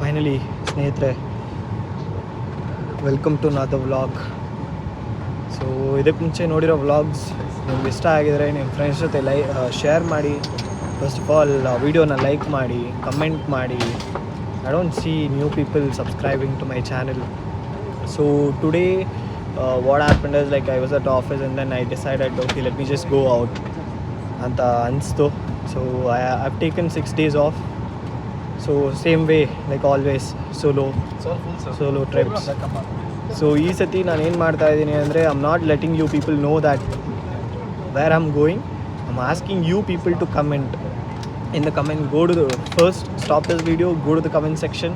Finally ಸ್ನೇಹಿತರೆ, welcome to ನಾದ vlog. So ಇದಕ್ಕೆ ಮುಂಚೆ ನೋಡಿರೋ ವ್ಲಾಗ್ಸ್ ನಿಮ್ಗೆ ಇಷ್ಟ ಆಗಿದರೆ ನಿಮ್ಮ ಫ್ರೆಂಡ್ಸ್ ಜೊತೆ ಶೇರ್ ಮಾಡಿ. ಫಸ್ಟ್ ಆಫ್ ಆಲ್ ವಿಡಿಯೋನ ಲೈಕ್ ಮಾಡಿ, ಕಮೆಂಟ್ ಮಾಡಿ. I don't see new people subscribing to my channel. So today what happened is, like, I was at office and then I decided, okay, let me just go out ಅಂತ ಅನಿಸ್ತು. So I've taken 6 days off. So same way like always solo trips. So ಈ ಸತಿ ನಾನು ಏನು ಮಾಡ್ತಾ ಇದ್ದೀನಿ ಅಂದರೆ, I am not letting you people know that where I am going. I am asking you people to comment in the comment. Go to the first, stop this video, go to the comment section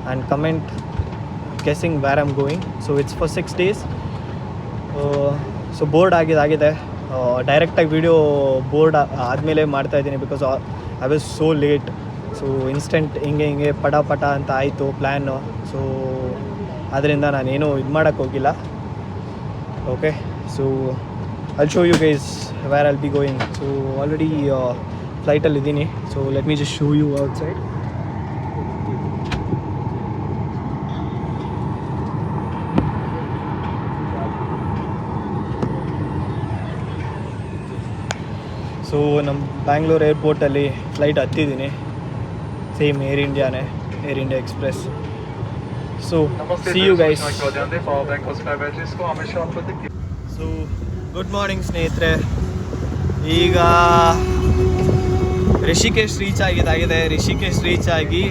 and comment guessing where I'm going. So it's for 6 days. So board ಆಗಿದೆ. ಡೈರೆಕ್ಟಾಗಿ video board ಆದಮೇಲೆ ಮಾಡ್ತಾಯಿದ್ದೀನಿ because I was so late. So instant ಹಿಂಗೆ ಪಟ ಅಂತ ಆಯಿತು plan. So ಅದರಿಂದ ನಾನೇನು ಇದು ಮಾಡೋಕ್ಕೆ ಹೋಗಿಲ್ಲ. Okay, so I'll show you guys where I'll be going. So already ಫ್ಲೈಟಲ್ಲಿದ್ದೀನಿ. So let me just show you outside. So ನಮ್ಮ ಬ್ಯಾಂಗ್ಳೂರು ಏರ್ಪೋರ್ಟಲ್ಲಿ ಫ್ಲೈಟ್ ಹತ್ತಿದ್ದೀನಿ. Same Air India Express. So see you guys. So good morning ಸ್ನೇಹಿತರೆ. ಈಗ Rishikesh reach ಆಗಿದೆ. Rishikesh reach ಆಗಿ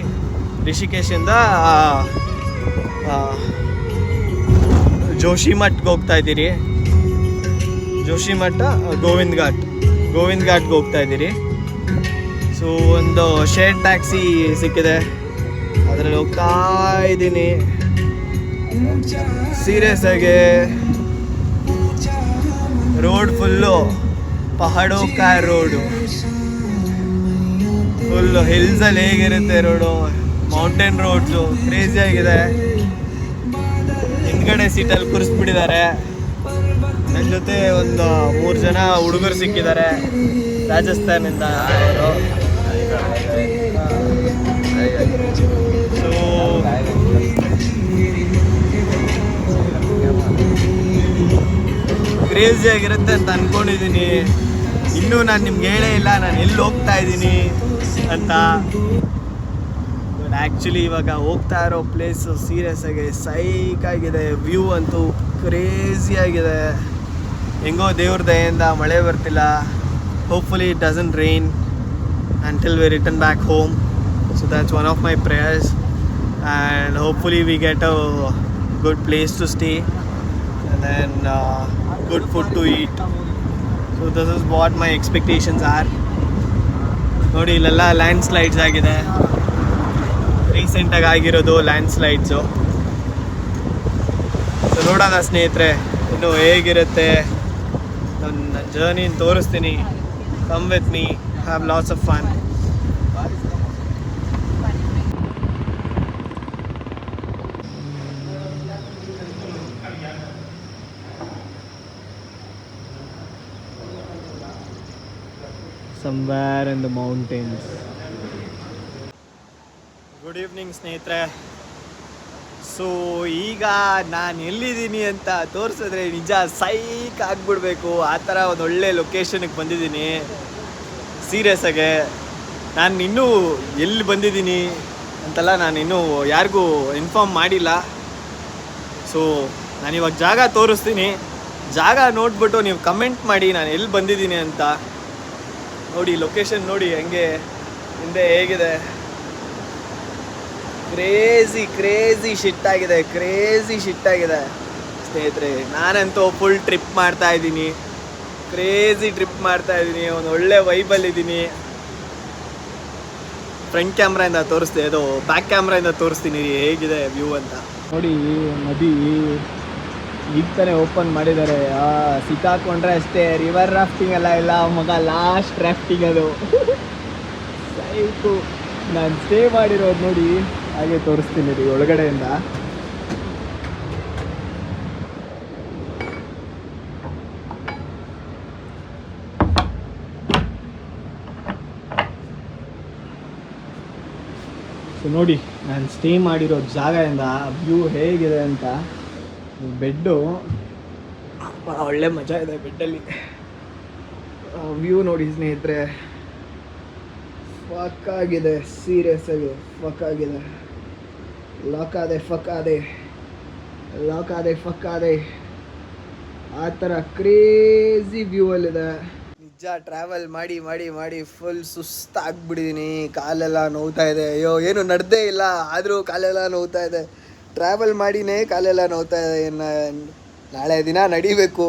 ರಿಷಿಕೇಶಿಂದ ಜೋಶಿಮಠ್ಗೆ ಹೋಗ್ತಾ ಇದ್ದೀರಿ. ಜೋಶಿಮಠ ಗೋವಿಂದ್ ಘಾಟ್ಗೆ ಹೋಗ್ತಾ ಇದ್ದೀರಿ. ಸೊ ಒಂದು ಶೇರ್ ಟ್ಯಾಕ್ಸಿ ಸಿಕ್ಕಿದೆ, ಅದರಲ್ಲಿ ಹೋಗ್ತಾ ಇದ್ದೀನಿ. ಸೀರಿಯಸ್ ಆಗಿ ರೋಡ್ ಫುಲ್ಲು ಪಹಾಡೋಕಾ ರೋಡು, ಫುಲ್ಲು ಹಿಲ್ಸಲ್ಲಿ ಹೇಗಿರುತ್ತೆ ರೋಡು, ಮೌಂಟೇನ್ ರೋಡ್ಸು ಕ್ರೇಜಿ ಆಗಿದೆ. ಹಿಂದ್ಗಡೆ ಸೀಟಲ್ಲಿ ಕೂರಿಸ್ಬಿಟ್ಟಿದ್ದಾರೆ. ನನ್ನ ಜೊತೆ ಒಂದು 3 ಜನ ಹುಡುಗರು ಸಿಕ್ಕಿದ್ದಾರೆ ರಾಜಸ್ಥಾನಿಂದ ಅವರು. ಸೊ ಕ್ರೇಜಿ ಆಗಿರುತ್ತೆ ಅಂತ ಅಂದ್ಕೊಂಡಿದ್ದೀನಿ. ಇನ್ನೂ ನಾನು ನಿಮ್ಗೆ ಹೇಳೇ ಇಲ್ಲ ನಾನು ಎಲ್ಲಿ ಹೋಗ್ತಾ ಇದ್ದೀನಿ ಅಂತ. ಬಟ್ ಆ್ಯಕ್ಚುಲಿ ಇವಾಗ ಹೋಗ್ತಾ ಇರೋ ಪ್ಲೇಸು ಸೀರಿಯಸ್ ಆಗಿ ಸೈಕಾಗಿದೆ. ವ್ಯೂ ಅಂತೂ ಕ್ರೇಜಿ ಆಗಿದೆ. ಹೆಂಗೋ ದೇವ್ರ ದಯೆಯಿಂದ ಮಳೆ ಬರ್ತಿಲ್ಲ. Hopefully it doesn't rain until we return back home. So that's one of my prayers, and hopefully we get a good place to stay and then good food to eat. So this is what my expectations are. ನೋಡಿ, ಇಲ್ಲೆಲ್ಲ land slides ಆಗಿದೆ. ರೀಸೆಂಟಾಗಿ ಆಗಿರೋದು land slides. So ನೋಡೋಣ ಸ್ನೇಹಿತರೆ ಇನ್ನು ಹೇಗಿರುತ್ತೆ. ನನ್ನ ಜರ್ನಿನ ತೋರಿಸ್ತೀನಿ. Come with me, have lots of fun. Somewhere in the mountains. Good evening ಸ್ನೇಹಿತರೆ. ಸೊ ಈಗ ನಾನು ಎಲ್ಲಿದ್ದೀನಿ ಅಂತ ತೋರಿಸಿದ್ರೆ ನಿಜ ಸೈಕ್ ಆಗಿಬಿಡ್ಬೇಕು. ಆ ಥರ ಒಂದು ಒಳ್ಳೆ ಲೊಕೇಶನ್ಗೆ ಬಂದಿದ್ದೀನಿ. ಸೀರಿಯಸ್ ಆಗಿ ನಾನು ಇನ್ನೂ ಎಲ್ಲಿ ಬಂದಿದ್ದೀನಿ ಅಂತೆಲ್ಲ ನಾನು ಇನ್ನೂ ಯಾರಿಗೂ ಇನ್ಫಾರ್ಮ್ ಮಾಡಿಲ್ಲ. ಸೊ ನಾನಿವಾಗ ಜಾಗ ತೋರಿಸ್ತೀನಿ. ಜಾಗ ನೋಡ್ಬಿಟ್ಟು ನೀವು ಕಮೆಂಟ್ ಮಾಡಿ ನಾನು ಎಲ್ಲಿ ಬಂದಿದ್ದೀನಿ ಅಂತ. ನೋಡಿ ಲೊಕೇಶನ್ ನೋಡಿ ಹೆಂಗೆ ಹಿಂದೆ ಹೇಗಿದೆ. ಕ್ರೇಜಿ ಶಿಟ್ ಆಗಿದೆ ಸ್ನೇಹಿತರೆ. ನಾನಂತೂ ಫುಲ್ ಟ್ರಿಪ್ ಮಾಡ್ತಾ ಇದ್ದೀನಿ. ಕ್ರೇಜಿ ಟ್ರಿಪ್ ಮಾಡ್ತಾ ಇದ್ದೀನಿ. ಒಂದು ಒಳ್ಳೆ ವೈಬಲ್ಲಿದ್ದೀನಿ. ಫ್ರಂಟ್ ಕ್ಯಾಮ್ರಾಯಿಂದ ತೋರಿಸ್ತೀನಿ, ಅದು ಬ್ಯಾಕ್ ಕ್ಯಾಮ್ರಾಯಿಂದ ತೋರಿಸ್ತೀನಿ ಹೇಗಿದೆ ವ್ಯೂ ಅಂತ. ನೋಡಿ ನದಿ ಈಗ ತಾನೇ ಓಪನ್ ಮಾಡಿದ್ದಾರೆ. ಸಿಕ್ಕಾಕೊಂಡ್ರೆ ಅಷ್ಟೇ. ರಿವರ್ ರಾಫ್ಟಿಂಗ್ ಎಲ್ಲ ಇಲ್ಲ ಮಗ, ಲಾಸ್ಟ್ ರಾಫ್ಟಿಂಗ್ ಅದು. ಸೈಕು ನಾನು ಸ್ಟೇ ಮಾಡಿರೋದು ನೋಡಿ, ಹಾಗೆ ತೋರಿಸ್ತೀನಿ ರೀ ಒಳಗಡೆಯಿಂದ. ಸೊ ನೋಡಿ ನಾನು ಸ್ಟೇ ಮಾಡಿರೋ ಜಾಗದಿಂದ ವ್ಯೂ ಹೇಗಿದೆ ಅಂತ. ಬೆಡ್ಡು ಒಳ್ಳೆ ಮಜಾ ಇದೆ ಬೆಡ್ಡಲ್ಲಿ. ವ್ಯೂ ನೋಡಿ ಸ್ನೇಹಿತರೆ, ಫಕ್ ಆಗಿದೆ, ಸೀರಿಯಸ್ ಆಗಿ ಫಕ್ ಆಗಿದೆ. ಲಾಕ್ ಆದೆ ಆ ಥರ ಕ್ರೇಜಿ ವ್ಯೂ ಅಲ್ಲಿದೆ. ನಿಜ ಟ್ರಾವೆಲ್ ಮಾಡಿ ಮಾಡಿ ಮಾಡಿ ಫುಲ್ ಸುಸ್ತಾಗ್ಬಿಟ್ಟಿದ್ದೀನಿ. ಕಾಲೆಲ್ಲ ನೋವ್ತಾ ಇದೆ. ಅಯ್ಯೋ ಏನು ನಡೆದೇ ಇಲ್ಲ, ಆದರೂ ಕಾಲೆಲ್ಲ ನೋವ್ತಾ ಇದೆ. ಟ್ರಾವೆಲ್ ಮಾಡಿನೇ ಕಾಲೆಲ್ಲ ನೋವ್ತಾ ಇದೆ. ಇನ್ನು ನಾಳೆ ದಿನ ನಡಿಬೇಕು.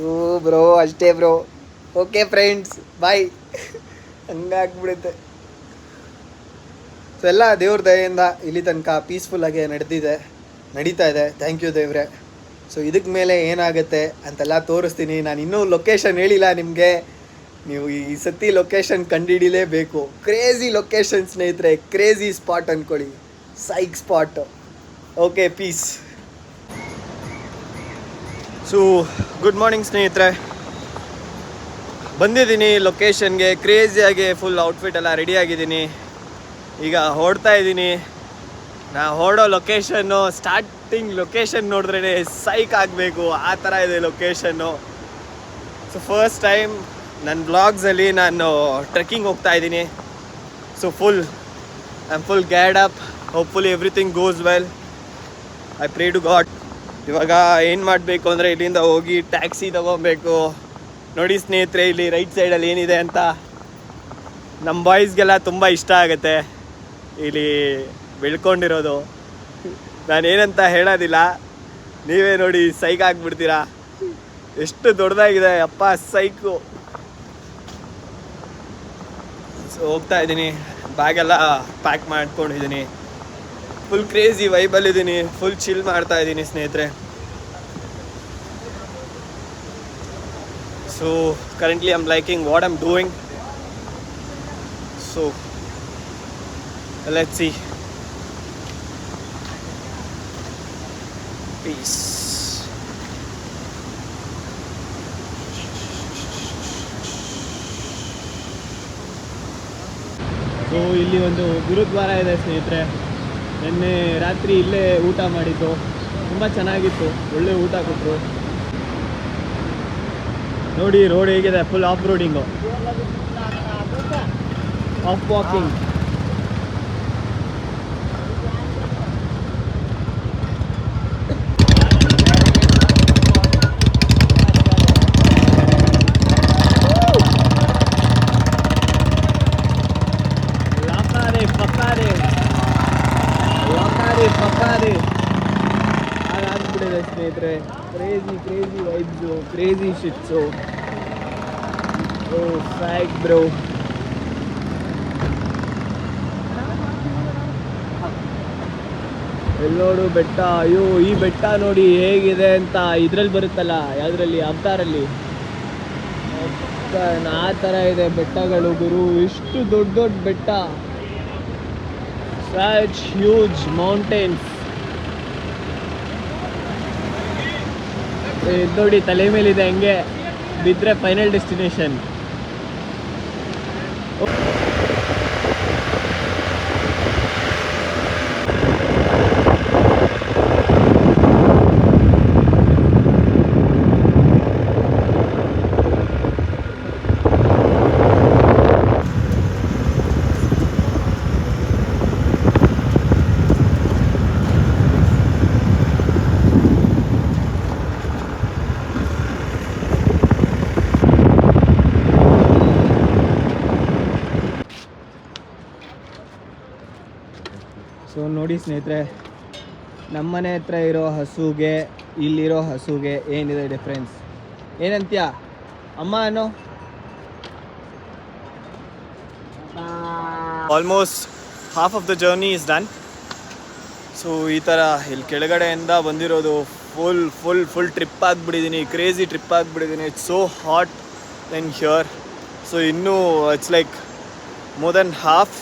ಓ ಬ್ರೋ, ಅಷ್ಟೇ ಬ್ರೋ. ಓಕೆ ಫ್ರೆಂಡ್ಸ್, ಬಾಯ್. ಹಂಗಾಗ್ಬಿಡುತ್ತೆ. ಸೊ ಎಲ್ಲ ದೇವ್ರ ದಯೆಯಿಂದ ಇಲ್ಲಿ ತನಕ ಪೀಸ್ಫುಲ್ಲಾಗಿ ನಡೀತಾ ಇದೆ. ಥ್ಯಾಂಕ್ ಯು ದೇವ್ರೆ. ಸೊ ಇದಕ್ಕೆ ಮೇಲೆ ಏನಾಗುತ್ತೆ ಅಂತೆಲ್ಲ ತೋರಿಸ್ತೀನಿ. ನಾನು ಇನ್ನೂ ಲೊಕೇಶನ್ ಹೇಳಿಲ್ಲ ನಿಮಗೆ. ನೀವು ಈ ಸತಿ ಲೊಕೇಶನ್ ಕಂಡುಹಿಡಿಲೇಬೇಕು. ಕ್ರೇಜಿ ಲೊಕೇಶನ್ ಸ್ನೇಹಿತರೆ, ಕ್ರೇಜಿ ಸ್ಪಾಟ್ ಅಂದ್ಕೊಳ್ಳಿ, psych spot. Okay, peace. So good morning ಸ್ನೇಹಿತರೆ, ಬಂದಿದ್ದೀನಿ ಲೊಕೇಶನ್ಗೆ. ಕ್ರೇಜಿಯಾಗಿ ಫುಲ್ ಔಟ್ಫಿಟ್ ಎಲ್ಲ ರೆಡಿಯಾಗಿದ್ದೀನಿ. ಈಗ ಹೊರಡ್ತಾ ಇದ್ದೀನಿ. ನಾ ಹೊರಡೋ ಲೊಕೇಶನ್ನು, ಸ್ಟಾರ್ಟಿಂಗ್ ಲೊಕೇಶನ್ ನೋಡಿದ್ರೇ ಸೈಕ್ ಆಗಬೇಕು, ಆ ಥರ ಇದೆ ಲೊಕೇಶನ್ನು. ಸೊ ಫಸ್ಟ್ ಟೈಮ್ ನನ್ನ ಬ್ಲಾಗ್ಸಲ್ಲಿ ನಾನು ಟ್ರೆಕ್ಕಿಂಗ್ ಹೋಗ್ತಾ ಇದ್ದೀನಿ. ಸೊ ಐ ಆಮ್ ಫುಲ್ ಗ್ಯಾಡ್ up. Hopefully everything goes well. I pray to god. ಇವಾಗ ಏನು ಮಾಡಬೇಕು ಅಂದರೆ ಇಲ್ಲಿಂದ ಹೋಗಿ ಟ್ಯಾಕ್ಸಿ ತೊಗೊಬೇಕು. ನೋಡಿ ಸ್ನೇಹಿತರೆ, ಇಲ್ಲಿ ರೈಟ್ ಸೈಡಲ್ಲಿ ಏನಿದೆ ಅಂತ. ನಮ್ಮ ಬಾಯ್ಸ್ಗೆಲ್ಲ ತುಂಬ ಇಷ್ಟ ಆಗುತ್ತೆ ಇಲ್ಲಿ ಬೆಳ್ಕೊಂಡಿರೋದು. ನಾನೇನಂತ ಹೇಳೋದಿಲ್ಲ, ನೀವೇ ನೋಡಿ ಸೈಕ್ ಆಗಿಬಿಡ್ತೀರಾ. ಎಷ್ಟು ದೊಡ್ಡದಾಗಿದೆ ಅಪ್ಪ, ಸೈಕು. ಸೊ ಹೋಗ್ತಾ ಇದ್ದೀನಿ, ಬ್ಯಾಗೆಲ್ಲ ಪ್ಯಾಕ್ ಮಾಡ್ಕೊಂಡಿದ್ದೀನಿ. ಫುಲ್ ಕ್ರೇಜಿ ವೈಬಲ್ಲಿದ್ದೀನಿ, ಫುಲ್ ಚಿಲ್ ಮಾಡ್ತಾ ಇದ್ದೀನಿ ಸ್ನೇಹಿತರೆ. So currently I am liking what I am doing. So let's see. Peace. So ಇಲ್ಲಿ ಒಂದು ಗುರುದ್ವಾರ ಇದೆ ಸ್ನೇಹಿತರೆ. ನಿನ್ನೆ ರಾತ್ರಿ ಇಲ್ಲೇ ಊಟ ಮಾಡಿದ್ದು, ತುಂಬ ಚೆನ್ನಾಗಿತ್ತು. ಒಳ್ಳೆ ಊಟ ಕೊಟ್ಟರು. ನೋಡಿ ರೋಡ್ ಹೇಗಿದೆ, full of roading, of walking. ಹಾಗಾಗ್ಬಿಟ್ಟಿದೆ ಸ್ನೇಹಿತರೆ. Crazy vibes, crazy shits. Oh fuck bro. ಎಲ್ಲೋಡು ಬೆಟ್ಟ. ಅಯ್ಯೋ ಈ ಬೆಟ್ಟ ನೋಡಿ ಹೇಗಿದೆ ಅಂತ. ಇದ್ರಲ್ಲಿ ಬರುತ್ತಲ್ಲ, ಯಾವುದ್ರಲ್ಲಿ, ಅವತಾರಲ್ಲಿ, ಆ ಥರ ಇದೆ ಬೆಟ್ಟಗಳು ಗುರು. ಇಷ್ಟು ದೊಡ್ಡ ಬೆಟ್ಟ, such huge mountains. ನೋಡಿ ತಲೆ ಮೇಲಿದೆ, ಹಂಗೆ ಬಿದ್ದರೆ ಫೈನಲ್ ಡೆಸ್ಟಿನೇಷನ್. ಸೊ ನೋಡಿ ಸ್ನೇಹಿತರೆ, ನಮ್ಮನೆ ಹತ್ರ ಇರೋ ಹಸುಗೆ ಇಲ್ಲಿರೋ ಹಸುಗೆ ಏನಿದೆ ಡಿಫ್ರೆನ್ಸ್? ಏನಂತೀಯ ಅಮ್ಮ ಅನ್ನೋ? Almost half of the journey is done. So ಈ ಥರ ಇಲ್ಲಿ ಕೆಳಗಡೆಯಿಂದ ಬಂದಿರೋದು ಫುಲ್ ಟ್ರಿಪ್ ಆಗಿಬಿಟ್ಟಿದ್ದೀನಿ, ಕ್ರೇಜಿ ಟ್ರಿಪ್ ಆಗಿಬಿಟ್ಟಿದ್ದೀನಿ. It's so hot than here. So ಇನ್ನೂ it's like more than half.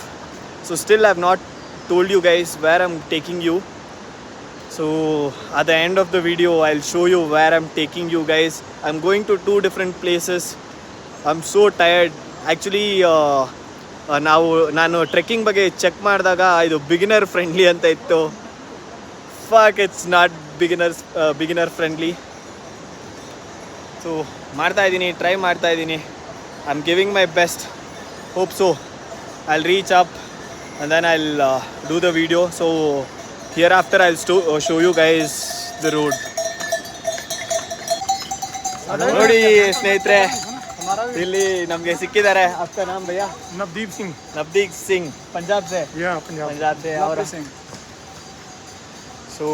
So still I have not told you guys where I'm taking you. So at the end of the video I'll show you where I'm taking you guys. I'm going to 2 different places. I'm so tired actually. ನಾನು trekking ಬಗ್ಗೆ check ಮಾಡಿದಾಗ ಇದು beginner friendly ಅಂತ ಇತ್ತು. Fuck, it's not beginner friendly. So try ಮಾಡ್ತಾ ಇದ್ದೀನಿ. I am giving my best. Hope so I'll reach up and then I'll do the video. So hereafter I'll show you guys the road. ನೋಡಿ ಸ್ನೇಹಿತರೆ, ಇಲ್ಲಿ ನಮಗೆ ಸಿಕ್ಕಿದ್ದಾರೆ. आपका नाम भैया? नवदीप सिंह. पंजाब से? पंजाब से. और so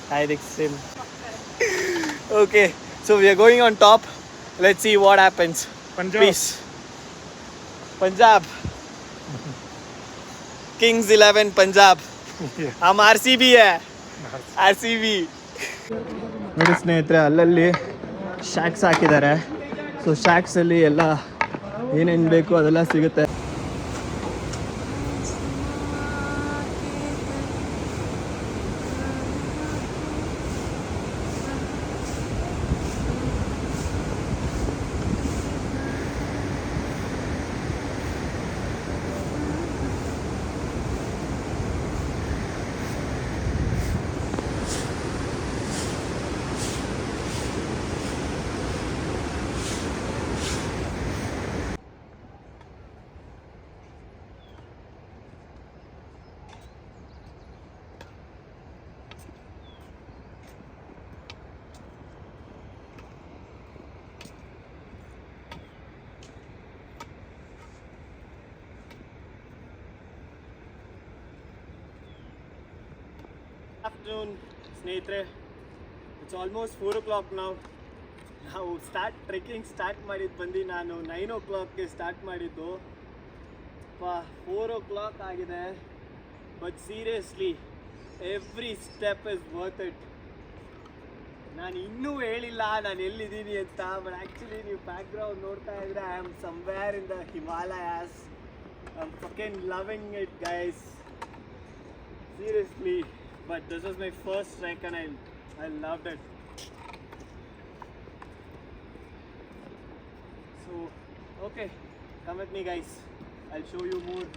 Kaidip Singh. Okay, so we are going on top. Let's see what happens. Peace. Punjab Kings 11 Punjab. हम RCB है. RCB. ನೋಡಿ ಸ್ನೇಹಿತರೆ, ಅಲ್ಲಲ್ಲಿ ಶಾಕ್ಸ್ ಹಾಕಿದ್ದಾರೆ. ಸೊ ಶಾಕ್ಸಲ್ಲಿ ಎಲ್ಲ ಏನೇನು ಬೇಕು ಅದೆಲ್ಲ ಸಿಗುತ್ತೆ. Afternoon, ಸ್ನೇಹಿತರೆ. ಇಟ್ಸ್ ಆಲ್ಮೋಸ್ಟ್ 4 o'clock ನಾವು ಟ್ರೆಕ್ಕಿಂಗ್ ಸ್ಟಾರ್ಟ್ ಬಂದು ನಾನು 9 o'clockಗೆ ಸ್ಟಾರ್ಟ್ ಮಾಡಿದ್ದು. 4 o'clock ಆಗಿದೆ. But seriously every step is worth it. ನಾನು ಇನ್ನೂ ಹೇಳಿಲ್ಲ ನಾನು ಎಲ್ಲಿದ್ದೀನಿ ಅಂತ. ಬಟ್ ಆ್ಯಕ್ಚುಲಿ ನೀವು ಬ್ಯಾಕ್ಗ್ರೌಂಡ್ ನೋಡ್ತಾ ಇದ್ರೆ I am somewhere in the Himalayas. I am fucking loving it guys, seriously. But this was my first trek and I loved it. So okay, come with me guys, I'll show you more.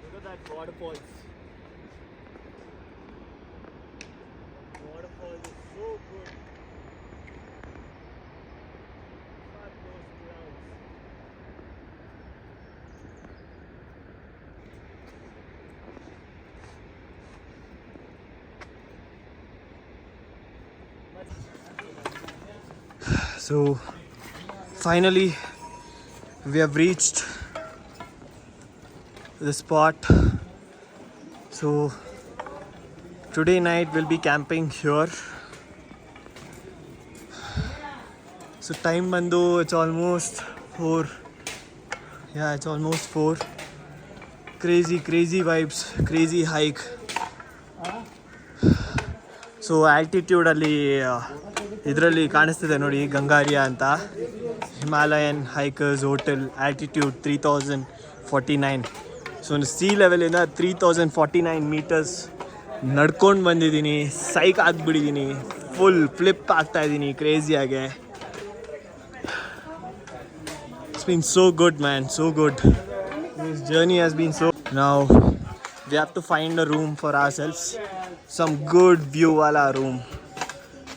Look at that waterfalls. Waterfall is so good. Look at those clouds. So finally we have reached the spot. So today night we'll be camping here. So time bandu it's almost 4. Yeah, it's almost 4. Crazy vibes, crazy hike. So altitude ಅಲ್ಲಿ ಇದರಲ್ಲಿ ಕಾಣಿಸ್ತಿದೆ ನೋಡಿ, ಗಂಗಾರಿಯಾ ಅಂತ. Himalayan hikers hotel. Altitude 3049. So sea ಲೆವೆಲಿಂದ 3049 metres ನಡ್ಕೊಂಡು ಬಂದಿದ್ದೀನಿ. Psych ಆಗಿಬಿಟ್ಟಿದ್ದೀನಿ, full flip ಆಗ್ತಾಯಿದ್ದೀನಿ ಕ್ರೇಜಿಯಾಗೆ. It's been so good man, so good. This journey has been so. Now we have to find a room for our selfs, some good view ವಾಲಾ room.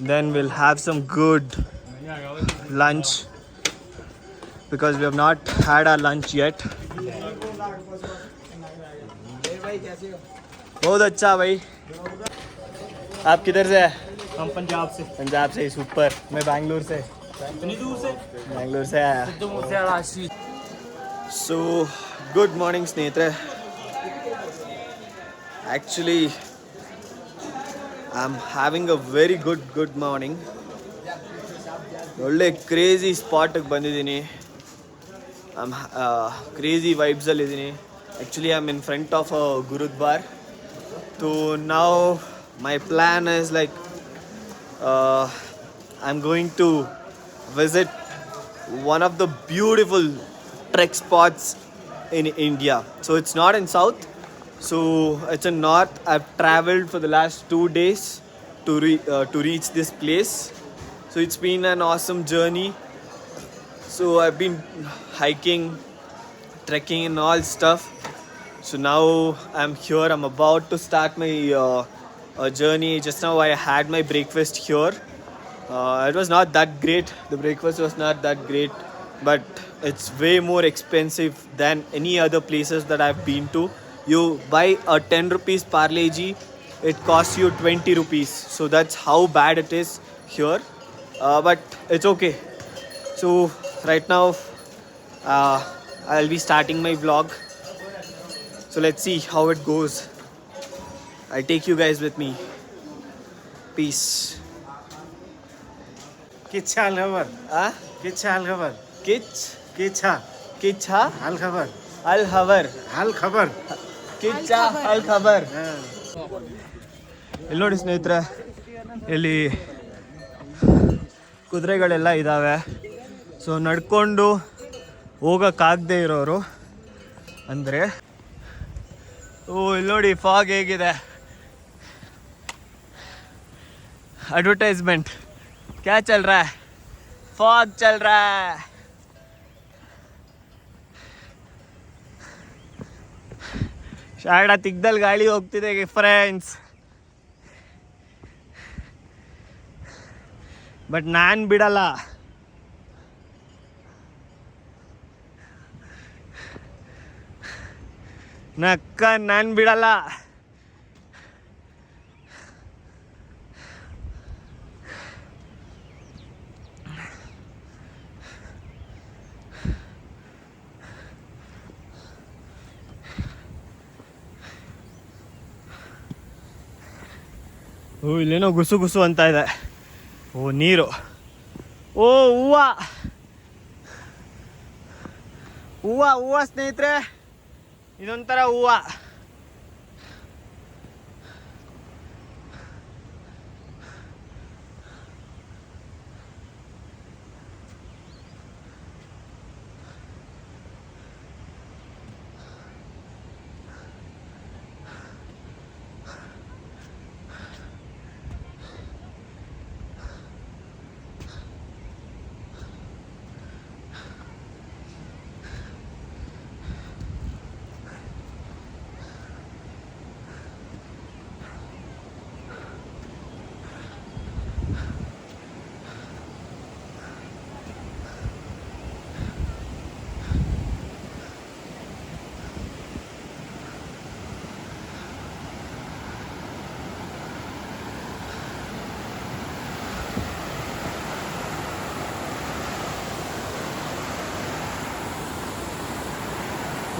Then we'll have some good lunch because we have not had our lunch yet. बहुत अच्छा भाई. आप किधर से? हम पंजाब से. पंजाब से. सुपर. मैं बैंगलोर से. इतनी दूर से? बैंगलोर से आया. So good morning ಸ್ನೇಹಿತರೆ. Actually I'm having a very good morning. ಒಳ್ಳೆ ಕ್ರೇಜಿ ಸ್ಪಾಟಿಗೆ ಬಂದಿದ್ದೀನಿ. ಐಮ್ ಕ್ರೇಜಿ ವೈಬ್ಸಲ್ಲಿದ್ದೀನಿ. Actually I am in front of a gurudwara. So now my plan is like I am going to visit one of the beautiful trek spots in India. So it's not in south. So it's in north. I've traveled for the last 2 days to reach this place. So it's been an awesome journey. So I've been hiking, trekking, and all stuff. So now I'm here. I'm about to start my journey. Just now I had my breakfast here. It was not that great. The breakfast was not that great, but it's way more expensive than any other places that I've been to. You buy a 10 rupees Parle G, it costs you 20 rupees. So that's how bad it is here. But it's okay. So right now I'll be starting my vlog. So let's see how it goes. I'll take you guys with me. Peace. किच्छा हाल खबर Ah? Kichha हाल खबर Kitch? Kichha Kitcha? हाल खबर Al Havar. हाल खबर Kitcha Al Khabar. ಇಲ್ಲಿ ನೋಡಿ ಸ್ನೇಹಿತರೆ, ಇಲ್ಲಿ ಕುದುರೆಗಳೆಲ್ಲ ಇದ್ದಾವೆ. ಸೊ ನಡ್ಕೊಂಡು ಹೋಗೋಕ್ಕಾಗದೇ ಇರೋರು ಅಂದರೆ, ಇಲ್ಲಿ ನೋಡಿ ಫಾಗ್ ಹೇಗಿದೆ. एडवर्टाइजमेंट क्या चल रहा है? फॉग चल रहा है. ಶಾರಡ ತಿಗ್ದಲ್ಲಿ ಗಾಳಿ ಹೋಗ್ತಿದೆ ಫ್ರೆಂಡ್ಸ್. ಬಟ್ ನಾನು ಬಿಡಲ್ಲ. ನಕ್ಕ ನಾನು ಬಿಡಲ್ಲ. ಇಲ್ಲೇನೋ ಗುಸು ಗುಸು ಅಂತ ಇದೆ. ನೀರು. ಹೂವ ಹೂವ ಹೂವ ಸ್ನೇಹಿತರೆ, ಇದೊಂಥರ ಹೂವ.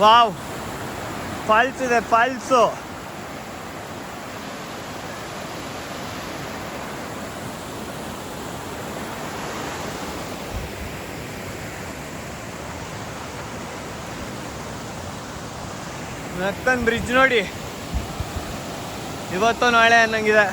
ವಾವ್, ಫಾಲ್ಸ್ ಇದೆ, ಫಾಲ್ಸು. ನಕ್ಕನ್ ಬ್ರಿಡ್ಜ್ ನೋಡಿ, ಇವತ್ತು ನಾಳೆ ಅನ್ನಂಗಿದೆ.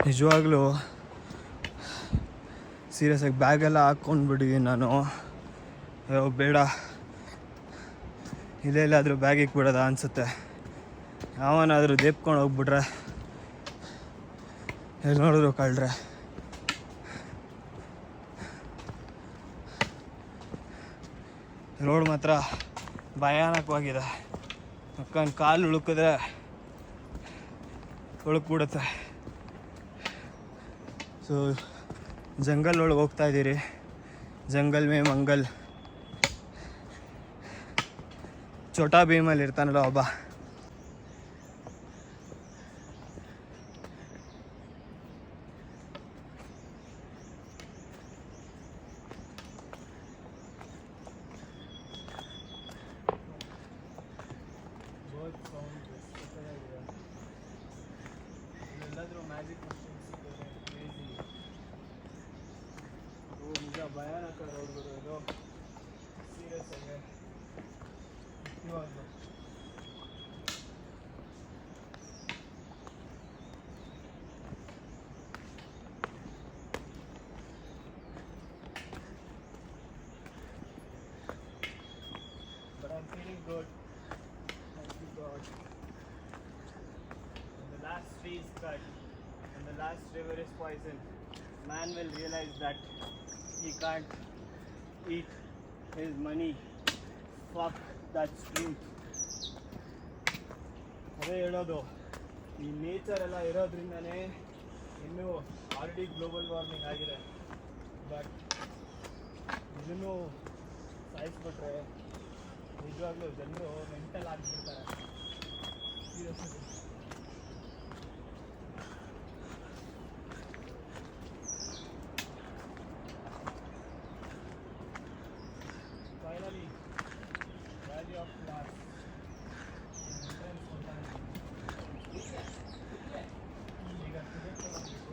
ನಿಜವಾಗ್ಲೂ ಸೀರಿಯಸ್ಸಾಗಿ ಬ್ಯಾಗೆಲ್ಲ ಹಾಕ್ಕೊಂಡ್ಬಿಟ್ಟಿದ್ದೀನಿ ನಾನು. ಅಯ್ಯೋ ಬೇಡ, ಇಲ್ಲೆಲ್ಲಾದರೂ ಬ್ಯಾಗ್ ಇಕ್ಬಿಡೋದ ಅನಿಸುತ್ತೆ. ಯಾವನಾದರೂ ದೇಪ್ಕೊಂಡು ಹೋಗ್ಬಿಟ್ರೆ ಎಲ್ಲಿ ನೋಡಿದ್ರು ಕಳ್ರೆ. ರೋಡ್ ಮಾತ್ರ ಭಯಾನಕವಾಗಿದೆ. ಅಕ್ಕನ ಕಾಲು ಉಳುಕಿದ್ರೆ ಉಳುಕ್ಬಿಡುತ್ತೆ. ಸೊ ಜಂಗಲ್ ಒಳಗೆ ಹೋಗ್ತಾ ಇದ್ದೀರಿ. ಜಂಗಲ್ ಮೇ ಮಂಗಲ್. ಚೋಟಾ ಭೀಮಲ್ಲಿ ಇರ್ತಾನಲ್ಲ ಒಬ್ಬ, ಎಲ್ಲಾದರೂ ಮ್ಯಾಜಿಕ್ ನಿಜ ಭಯಾನಕ ರೋಡ್ಗಳು ಇದು. ಸೀರಿಯಸ್ ಆಗಿ ಇವಾಗಲೂ but I'm feeling good. Thank you God. When the last tree is cut and the last river is poisoned, man will realize that he can't eat his money. Fuck, that's truth. ಅದೇ ಹೇಳೋದು, ಈ nature ಎಲ್ಲ ಇರೋದ್ರಿಂದನೇ ಇನ್ನೂ already global warming ಆಗಿದೆ. But ಇದನ್ನು ಸಾಯಿಸ್ಬಿಟ್ರೆ ನಿಜವಾಗ್ಲೂ ಜನರು ಮೆಂಟಲ್ ಆಗಿಬಿಡ್ತಾರೆ. Seriously finally valley of flowers entrance ಕೊಡ್ತಾ ಈಗ ಟಿಕೆಟ್ ತಗೋಬೇಕು.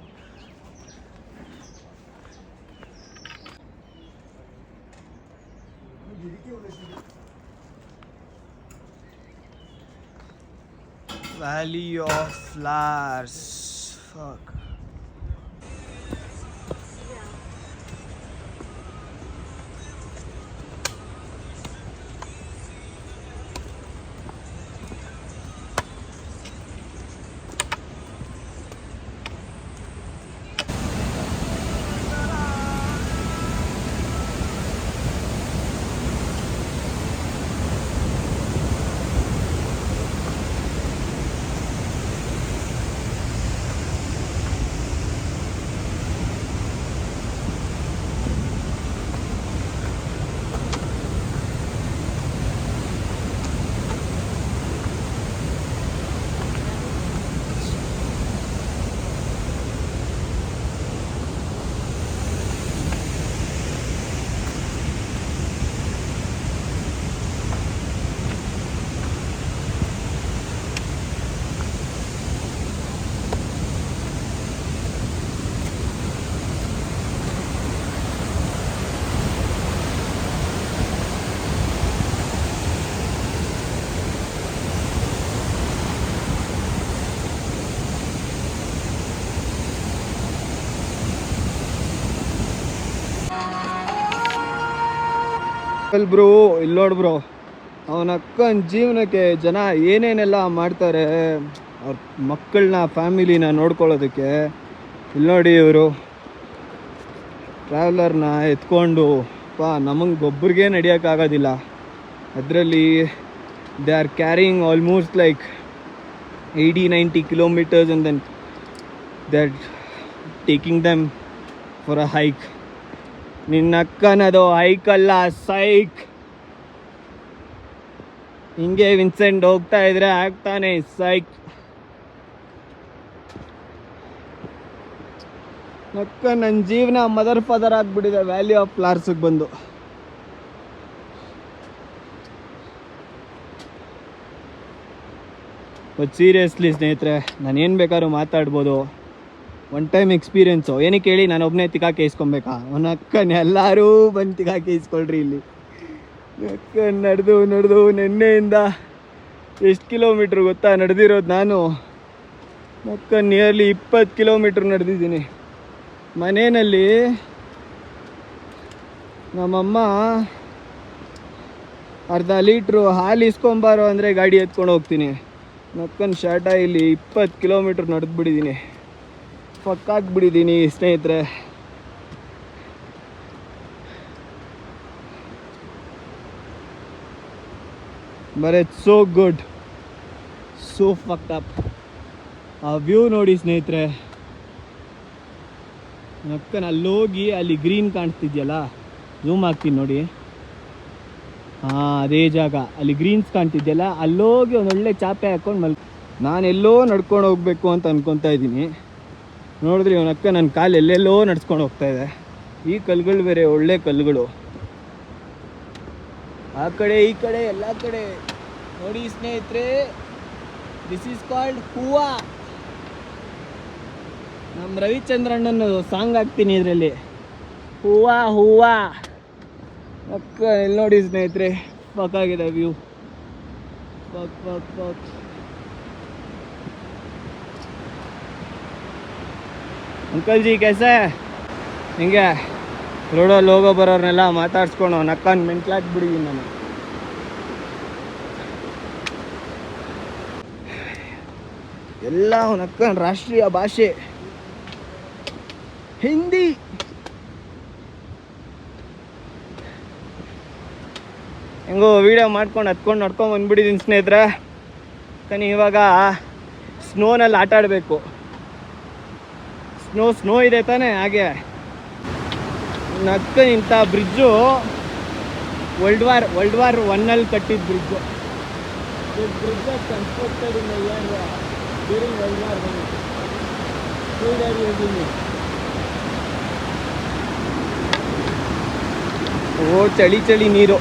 Valley of Flowers. Fuck. Bro ಇಲ್ಲಿ ನೋಡು ಬ್ರೋ, ಅವನ ಅಕ್ಕನ ಜೀವನಕ್ಕೆ ಜನ ಏನೇನೆಲ್ಲ ಮಾಡ್ತಾರೆ ಅವ್ರ ಮಕ್ಕಳನ್ನ ಫ್ಯಾಮಿಲಿನ ನೋಡ್ಕೊಳ್ಳೋದಕ್ಕೆ. ಇಲ್ಲಿ ನೋಡಿ ಇವರು ಟ್ರಾವೆಲರ್ನ ಎತ್ಕೊಂಡು ನಮಗೆ ಒಬ್ರಿಗೆ ನಡೆಯೋಕ್ಕಾಗೋದಿಲ್ಲ. ಅದರಲ್ಲಿ they are carrying almost like 80-90 kilometers and then they're taking them for a hike. ನಿನ್ನ ಅಕ್ಕನದು ಹೈಕಲ್ಲ, ಸೈಕ್. ಹಿಂಗೆ ವಿನ್ಸೆಂಟ್ ಹೋಗ್ತಾ ಇದ್ರೆ ಆಗ್ತಾನೆ ಸೈಕ್. ಅಕ್ಕ ನನ್ನ ಜೀವನ ಮದರ್ ಫಾದರ್ ಆಗ್ಬಿಟ್ಟಿದೆ ವ್ಯಾಲಿ ಆಫ್ ಫ್ಲವರ್ಸ್ಗೆ ಬಂದು. ಬಟ್ ಸೀರಿಯಸ್ಲಿ ಸ್ನೇಹಿತರೆ, ನಾನು ಏನು ಬೇಕಾದ್ರೂ ಮಾತಾಡ್ಬೋದು. One time experience. ಏನಕ್ಕೆ ಹೇಳಿ, ನಾನು ಒಬ್ಬನೇ ತಿಕ್ಕಾಕಿ ಇಸ್ಕೊಬೇಕಾ? ಅವನ ಅಕ್ಕನ ಎಲ್ಲರೂ ಬಂದು ತಿಕ್ಕಾಕಿ ಇಸ್ಕೊಳ್ರಿ ಇಲ್ಲಿ. ಅಕ್ಕ ನಡೆದು ನೆನ್ನೆಯಿಂದ ಎಷ್ಟು ಕಿಲೋಮೀಟ್ರ್ ಗೊತ್ತಾ ನಡೆದಿರೋದು ನಾನು? ಮತ್ತು ನಿಯರ್ಲಿ 20 ಕಿಲೋಮೀಟ್ರ್ ನಡೆದಿದ್ದೀನಿ. ಮನೆಯಲ್ಲಿ ನಮ್ಮಮ್ಮ ಅರ್ಧ ಲೀಟ್ರು ಹಾಲು ಇಸ್ಕೊಂಬಾರೋ ಅಂದರೆ ಗಾಡಿ ಎತ್ಕೊಂಡು ಹೋಗ್ತೀನಿ. ನಕ್ಕನ್ ಶಾಟ ಇಲ್ಲಿ 20 ಕಿಲೋಮೀಟ್ರ್ ನಡೆದ್ಬಿಟ್ಟಿದ್ದೀನಿ. ಪಕ್ಕಾಗ್ಬಿಟ್ಟಿದ್ದೀನಿ ಸ್ನೇಹಿತರೆ. But it's so good, so ಫಕ್ಡ್ up. ಆ ವ್ಯೂ ನೋಡಿ ಸ್ನೇಹಿತರೆ. ನಕ್ಕನ್ ಅಲ್ಲೋಗಿ ಅಲ್ಲಿ ಗ್ರೀನ್ ಕಾಣಿಸ್ತಿದ್ಯಲ್ಲ, ಝೂಮ್ ಆಗ್ತೀನಿ ನೋಡಿ. ಹಾಂ, ಅದೇ ಜಾಗ. ಅಲ್ಲಿ ಗ್ರೀನ್ಸ್ ಕಾಣ್ತಿದ್ಯಲ್ಲ, ಅಲ್ಲೋಗಿ ಒಂದೊಳ್ಳೆ ಚಾಪೆ ಹಾಕ್ಕೊಂಡು ನಾನೆಲ್ಲೋ ನಡ್ಕೊಂಡು ಹೋಗ್ಬೇಕು ಅಂತ ಅನ್ಕೊತಾ ಇದ್ದೀನಿ. ನೋಡಿದ್ರಿ ಅವನಕ್ಕ ನನ್ನ ಕಾಲು ಎಲ್ಲೆಲ್ಲೋ ನಡ್ಸ್ಕೊಂಡು ಹೋಗ್ತಾ ಇದೆ. ಈ ಕಲ್ಲುಗಳು ಬೇರೆ ಒಳ್ಳೆ ಕಲ್ಲುಗಳು, ಆ ಕಡೆ ಈ ಕಡೆ ಎಲ್ಲ ಕಡೆ ನೋಡಿ ಸ್ನೇಹಿತರೆ. ದಿಸ್ ಈಸ್ ಕಾಲ್ಡ್ ಹೂವಾ. ನಮ್ಮ ರವಿಚಂದ್ರಣ್ಣನ ಸಾಂಗ್ ಹಾಕ್ತೀನಿ ಇದರಲ್ಲಿ, ಹೂವಾ ಹೂವಾ. ಅಕ್ಕ ಇಲ್ಲಿ ನೋಡಿ ಸ್ನೇಹಿತರೆ, ಪಕ್ಕಾಗಿದೆ ವ್ಯೂ. ಪಕ್ ಅಂಕಲ್ ಜಿ कैसे ಹಿಂಗೆ ರೋಡಲ್ಲಿ ಹೋಗೋ ಬರೋರ್ನೆಲ್ಲ ಮಾತಾಡ್ಸ್ಕೊಂಡು ನಕ್ಕನ್ ಮೆಂಟ್ಲಾಕ್ಬಿಟ್ಟಿದ್ದೀನಿ ನಾನು. ಎಲ್ಲ ನಕ್ಕನ್ ರಾಷ್ಟ್ರೀಯ ಭಾಷೆ ಹಿಂದಿ. ಹೆಂಗೋ ವೀಡಿಯೋ ಮಾಡ್ಕೊಂಡು ಹತ್ಕೊಂಡು ನಡ್ಕೊಂಡು ಬಂದ್ಬಿಟ್ಟಿದ್ದೀನಿ ಸ್ನೇಹಿತರೆ. కానీ ಇವಾಗ ಸ್ನೋನಲ್ಲಿ ಆಟ ಆಡಬೇಕು. ಸ್ನೋ ಇದೆ ತಾನೇ. ಹಾಗೆ ನಕ್ಕ ಇಂಥ ಬ್ರಿಡ್ಜು ವರ್ಲ್ಡ್ ವಾರ್ 1 ಕಟ್ಟಿದ ಬ್ರಿಡ್ಜು. ಬ್ರಿಡ್ಜ್ ಕನ್ಸ್ಟ್ರಕ್ಟೆಡ್ ಇನ್ ಇಯರ್ ಡ್ಯೂರಿಂಗ್ ವರ್ಲ್ಡ್ ವಾರ್ 1. ಓ ಚಳಿ ನೀರು.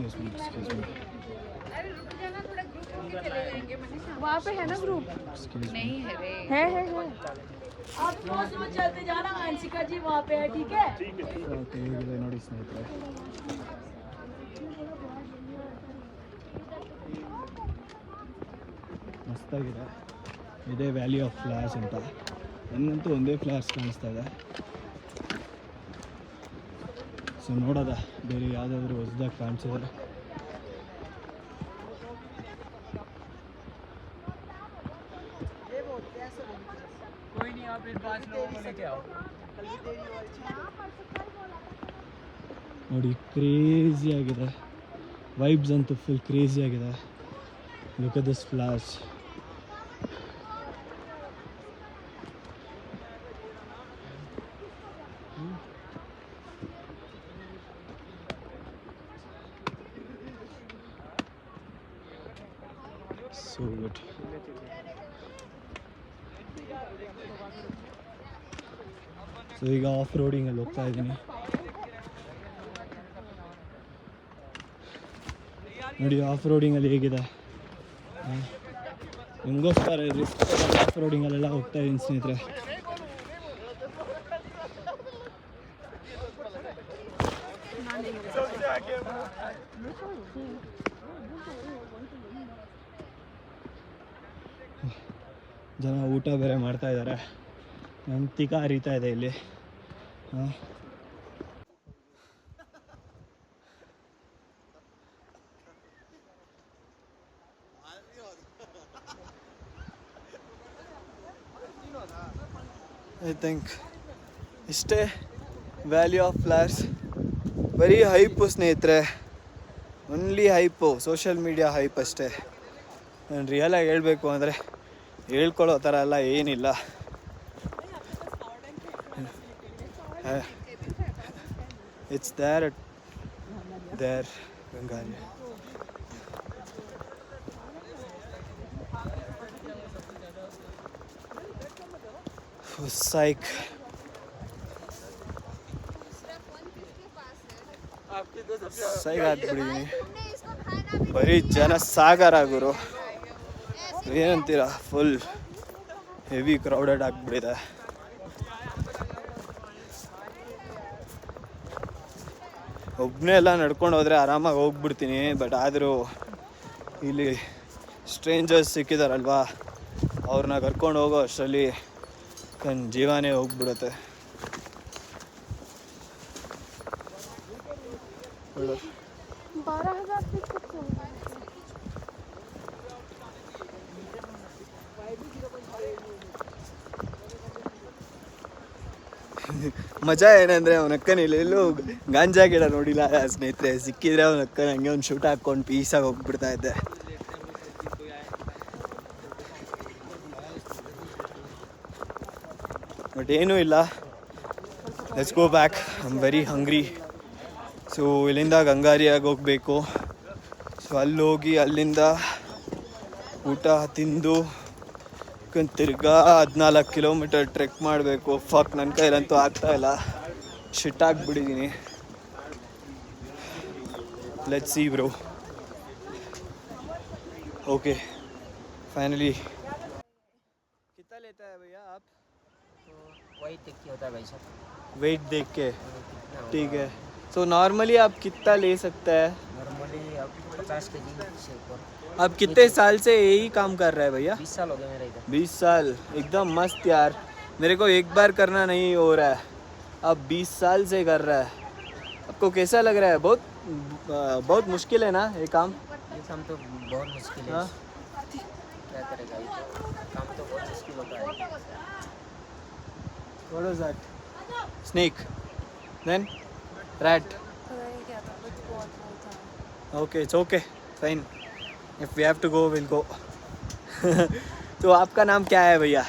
एक्सक्यूज मी वहाँ पे है ना ग्रुप? नहीं है रे। है आप स्लो चलते जाना, अंशिका जी वहाँ पे है, ठीक है? ಓಕೆ, ಹೇಗಿದೆ ನೋಡಿ ಸ್ನೇಹಿತರೆ. ಮಸ್ತಾಗಿದೆ. ಇದೇ ವ್ಯಾಲಿ ಆಫ್ ಫ್ಲವರ್ಸ್ ಅಂತ. ನನಗಂತೂ ಒಂದೇ ಫ್ಲವರ್ಸ್ ಕಾಣಿಸ್ತಾ ಇದೆ. ಸೊ ನೋಡೋದ ಬೇರೆ ಯಾವುದಾದ್ರೂ ಹೊಸದಾಗಿ ಕಾಣಿಸಿದ್ರೆ. ನೋಡಿ ಕ್ರೇಜಿ ಆಗಿದೆ, ವೈಬ್ಸ್ ಅಂತೂ ಫುಲ್ ಕ್ರೇಜಿ ಆಗಿದೆ. Look at this flowers. So good. So ಈಗ ಆಫ್ ರೋಡಿಂಗಲ್ಲಿ ಹೋಗ್ತಾ ಇದ್ದೀನಿ. ನೋಡಿ ಆಫ್ ರೋಡಿಂಗಲ್ಲಿ ಹೇಗಿದೆ. ನಿಮಗೋಸ್ಕರ ರಿಸ್ಕ್ ಆಫ್ ರೋಡಿಂಗಲ್ಲೆಲ್ಲ ಹೋಗ್ತಾ ಇದ್ದೀನಿ ಸ್ನೇಹಿತರೆ. ಜನ ಊಟ ಬೇರೆ ಮಾಡ್ತಾ ಇದ್ದಾರೆ. ನನ್ನ ತಿಕ್ಕ ಹರಿತಾ ಇದೆ ಇಲ್ಲಿ. ಐ ಥಿಂಕ್ ಇಷ್ಟೇ ವ್ಯಾಲಿ ಆಫ್ ಫ್ಲವರ್ಸ್. ಬರೀ ಹೈಪು ಸ್ನೇಹಿತರೆ, only hype, social media hype ಅಷ್ಟೇ. ನಾನು ರಿಯಲಾಗಿ ಹೇಳಬೇಕು ಅಂದರೆ ಹೇಳ್ಕೊಳ್ಳೋ ಥರ ಎಲ್ಲ ಏನಿಲ್ಲ. It's there Ghangaria. Psych psych ಆಗ್ಬಿಟ್ಟಿದ್ದೀನಿ. ಬರೀ ಜನ ಸಾಗರ ಗುರು, ಏನಂತೀರ, ಫುಲ್ ಹೆವಿ ಕ್ರೌಡೆಡ್ ಆಗಿಬಿಟ್ಟಿದೆ. ಒಬ್ಬನೇ ಎಲ್ಲ ನಡ್ಕೊಂಡು ಹೋದರೆ ಆರಾಮಾಗಿ ಹೋಗ್ಬಿಡ್ತೀನಿ. ಬಟ್ ಆದರೂ ಇಲ್ಲಿ ಸ್ಟ್ರೇಂಜರ್ಸ್ ಸಿಕ್ಕಿದಾರಲ್ವಾ, ಅವ್ರನ್ನ ಕರ್ಕೊಂಡು ಹೋಗೋ ಅಷ್ಟರಲ್ಲಿ ನನ್ನ ಜೀವನೇ ಹೋಗ್ಬಿಡುತ್ತೆ. ಮಜಾ ಏನಂದರೆ ಅವನಕ್ಕನ ಎಲ್ಲೂ ಗಾಂಜಾ ಗಿಡ ನೋಡಿಲ್ಲ ಸ್ನೇಹಿತರೆ. ಸಿಕ್ಕಿದ್ರೆ ಅವನಕ್ಕನ ಹಂಗೆ ಒಂದು ಶೂಟ್ ಹಾಕ್ಕೊಂಡು ಪೀಸಾಗಿ ಹೋಗ್ಬಿಡ್ತಾ ಇದ್ದೆ. ಬಟ್ ಏನೂ ಇಲ್ಲ. Let's go back. I am very hungry. So ಇಲ್ಲಿಂದ ಗಂಗಾರಿಯಾಗಿ ಹೋಗಬೇಕು. ಸೊ ಅಲ್ಲಿ ಹೋಗಿ ಅಲ್ಲಿಂದ ಊಟ ತಿಂದು ತಿರ್ಗಾ 14 ಕಿಲೋಮೀಟರ್ ಟ್ರೆಕ್ ಮಾಡಬೇಕು. ಫಕ್, ನನ್ನ ಕೈಲಂತೂ ಆಗ್ತಾಯಿಲ್ಲ, ಶಿಟ್ಟಾಗ್ಬಿಟ್ಟಿದ್ದೀನಿ. Let's see bro. Okay finally कितना लेता है भैया आप? तो वही देख के होता है भाई साहब, वेट देख के. कितना ठीक है. सो नॉर्मली आप कितना ले सकते हैं? नॉर्मली अब 50 केजी से ऊपर. आप कितने साल से यही काम कर रहे हैं भैया? 20 साल हो गए मेरा इधर. 20 साल, एकदम मस्त यार. मेरे को एक बार करना नहीं हो रहा है, अब 20 साल से कर रहा है. आपको कैसा लग रहा है? बहुत मुश्किल है ना ये काम? ये काम तो बहुत मुश्किल है. हाँ? क्या करेगा, ये तो काम तो बहुत मुश्किल होता है. What was that? Snake. Then rat. Okay, it's okay. Fine. If we have to go, we'll go. तो आपका नाम क्या है भैया?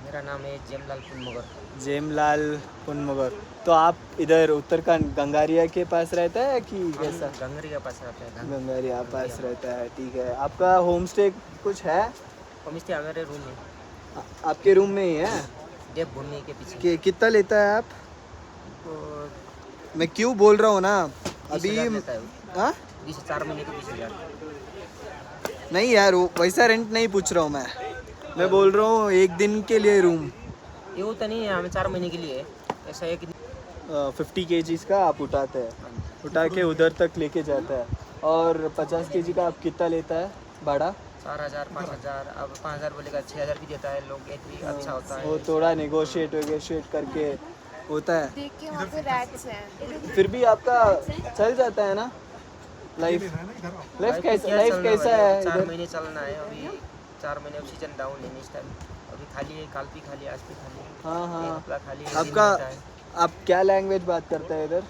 मेरा नाम है जेमलाल पुनमगर. जेमलाल पुनमगर. तो आप इधर उत्तराखंड गंगारिया के पास रहता है कि कैसा? गंगरी के पास रहता है. गंगारिया पास रहता है. ठीक है. आपका होम स्टे कुछ है? होमस्टे हमारे रूम में, आपके रूम में ही है? देव भूमि के पीछे. कितना लेता है आप? तो मैं क्यों बोल रहा हूँ ना, 20,000 अभी लेता है. हाँ 4 महीने के 20,000. नहीं यार, वो वैसा रेंट नहीं पूछ रहा हूँ मैं बोल रहा हूँ एक दिन के लिए रूम. ये तो नहीं है, हमें 4 महीने के लिए ऐसा है कि 50 kgs का आप उठाते हैं, उठा के उधर तक लेके जाता है. और 50 kg का आप कितना लेता है भाड़ा? 4,000 5,000, अब 5,000 बोलेगा 6,000 भी देता है लोग, एक भी अच्छा होता है। वो थोड़ा नेगोशिएट करके होता है, देख के वहाँ पे रैट्स हैं। फिर भी आपका चल जाता है ना लाइफ। लाइफ कैसा है 4 इधर? महीने चलना है अभी, 4 महीने अब सीजन डाउन है इस टाइम, अभी खाली है, कल भी खाली, आज भी खाली, हाँ हाँ। एक हफ्ता खाली है, आपका दिन होता है। आप क्या लैंग्वेज बात करते हैं इधर?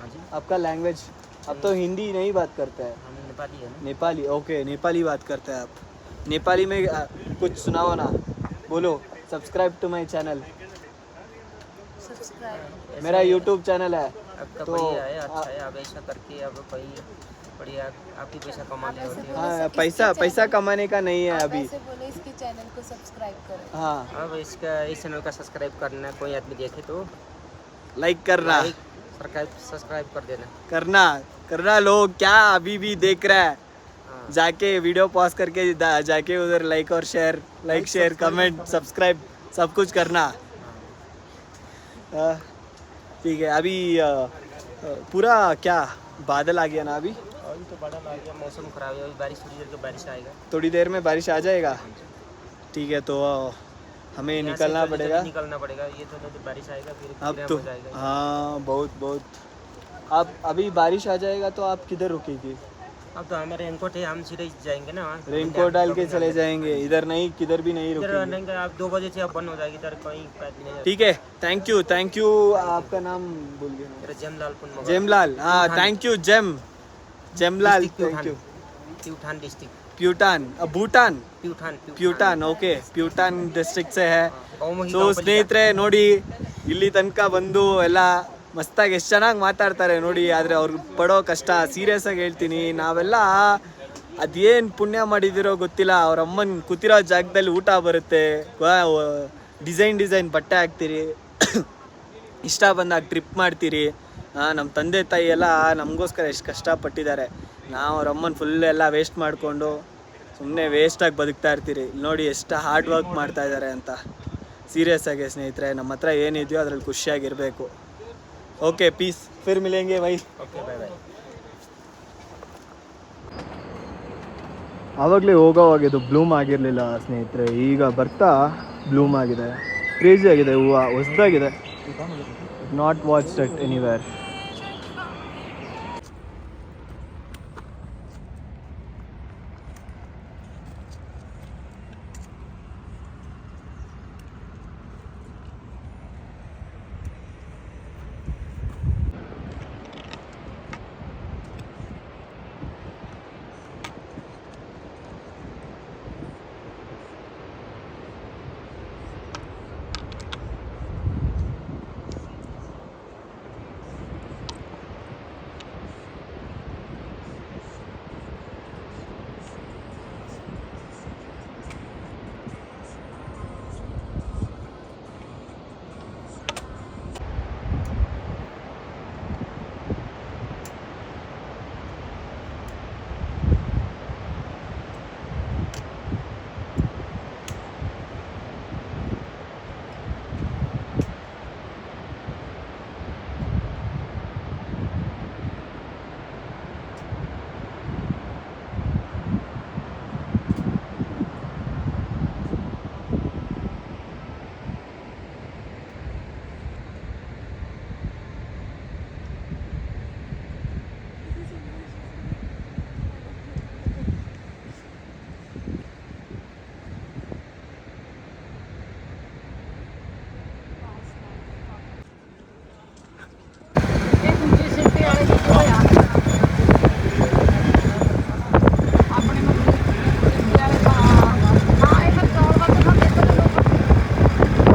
हाँ जी, आपका लैंग्वेज? आप तो हिंदी नहीं बात करते हैं, हम नेपाली है ना। नेपाली। ओके, नेपाली बात करते हैं आप। नेपाली में कुछ सुनाओ ना, बोलो। Subscribe to my channel, subscribe. मेरा यूट्यूब चैनल है। आपका तो बढ़िया है, अच्छा है, अब ऐसा करके अब कोई बढ़िया आप भी पैसा कमा ले होते हो। हाँ, पैसा कमाने का नहीं है अभी। ऐसे बोलो इसके चैनल को सब्सक्राइब करो। हाँ, अब इसका इस चैनल का सब्सक्राइब करना, कोई आदमी देखे तो लाइक करना, सब्सक्राइब कर देना। करना लोग, क्या अभी भी देख रहा है? हाँ। जाके वीडियो पॉज करके जाके उधर लाइक शेयर कमेंट सब्सक्राइब सब कुछ करना। ठीक है, अभी पूरा क्या बादल आ गया ना अभी? अभी तो बड़ा लग गया, मौसम खराब है, अभी बारिश थोड़ी देर के बारिश आएगा। थोड़ी देर में बारिश आ जाएगा। ठीक है, तो हमें यहाँ से निकलना जल्दी पड़ेगा निकलना पड़ेगा, ये तो बारिश आएगा फिर अब कीड़ा तो। हो जाएगा। हाँ, बहुत। आप अभी बारिश आ जाएगा तो आप किधर रुकेगी? अब तो हमारे रेनकोट है, हम सीधे जाएंगे ना वहाँ। रेनकोट डाल के चले जाएंगे, इधर नहीं, किधर भी नहीं इधर रुकेंगे। रहेंगे, आप 2 बजे से अब बंद हो जाएगी, इधर कहीं पैद नहीं। ठीक है, थैंक यू। आपका नाम बोल गया? मेरा जेमलाल पुनमगा। जेमलाल, हाँ, thank you Jemlal, thank you. Pyuthan district, Pyuthan okay, Pyuthan district ಸೆ ಹೈ. ಕೌಮುಹಿ ಸೊ ಸ್ನೇಹಿತರೆ ನೋಡಿ, ಇಲ್ಲಿ ತನಕ ಬಂದು ಎಲ್ಲ ಮಸ್ತಾಗಿ ಎಷ್ಟು ಚೆನ್ನಾಗಿ ಮಾತಾಡ್ತಾರೆ ನೋಡಿ, ಆದರೆ ಅವ್ರಿಗೆ ಪಡೋ ಕಷ್ಟ ಸೀರಿಯಸ್ ಆಗಿ ಹೇಳ್ತೀನಿ. ನಾವೆಲ್ಲ ಅದೇನು ಪುಣ್ಯ ಮಾಡಿದಿರೋ ಗೊತ್ತಿಲ್ಲ, ಅವ್ರ ಅಮ್ಮನ ಕೂತಿರೋ ಜಾಗದಲ್ಲಿ ಊಟ ಬರುತ್ತೆ, ಡಿಸೈನ್ ಬಟ್ಟೆ ಹಾಕ್ತೀರಿ, ಇಷ್ಟ ಬಂದಾಗ ಟ್ರಿಪ್ ಮಾಡ್ತೀರಿ. ನಮ್ಮ ತಂದೆ ತಾಯಿ ಎಲ್ಲ ನಮಗೋಸ್ಕರ ಎಷ್ಟು ಕಷ್ಟಪಟ್ಟಿದ್ದಾರೆ. ನಾವು ಅವ್ರ ಅಮ್ಮನ ಫುಲ್ ಎಲ್ಲ ವೇಸ್ಟ್ ಮಾಡಿಕೊಂಡು ಸುಮ್ಮನೆ ವೇಸ್ಟಾಗಿ ಬದುಕ್ತಾ ಇರ್ತೀರಿ. ನೋಡಿ ಎಷ್ಟು ಹಾರ್ಡ್ ವರ್ಕ್ ಮಾಡ್ತಾ ಇದ್ದಾರೆ ಅಂತ. ಸೀರಿಯಸ್ ಆಗಿ ಸ್ನೇಹಿತರೆ, ನಮ್ಮ ಹತ್ರ ಏನಿದೆಯೋ ಅದರಲ್ಲಿ ಖುಷಿಯಾಗಿರಬೇಕು. ಓಕೆ, ಪೀಸ್, ಫಿರ್ ಮಿಲೆಂಗೆ ಬೈ. Okay, bye bye. ಆವಾಗಲೇ ಹೋಗೋವಾಗ ಇದು ಬ್ಲೂಮ್ ಆಗಿರಲಿಲ್ಲ ಸ್ನೇಹಿತರೆ, ಈಗ ಬರ್ತಾ ಬ್ಲೂಮ್ ಆಗಿದೆ. ಕ್ರೇಜಿ ಆಗಿದೆ, ಹೂವು ಹೊಸದಾಗಿದೆ. Not watched it anywhere.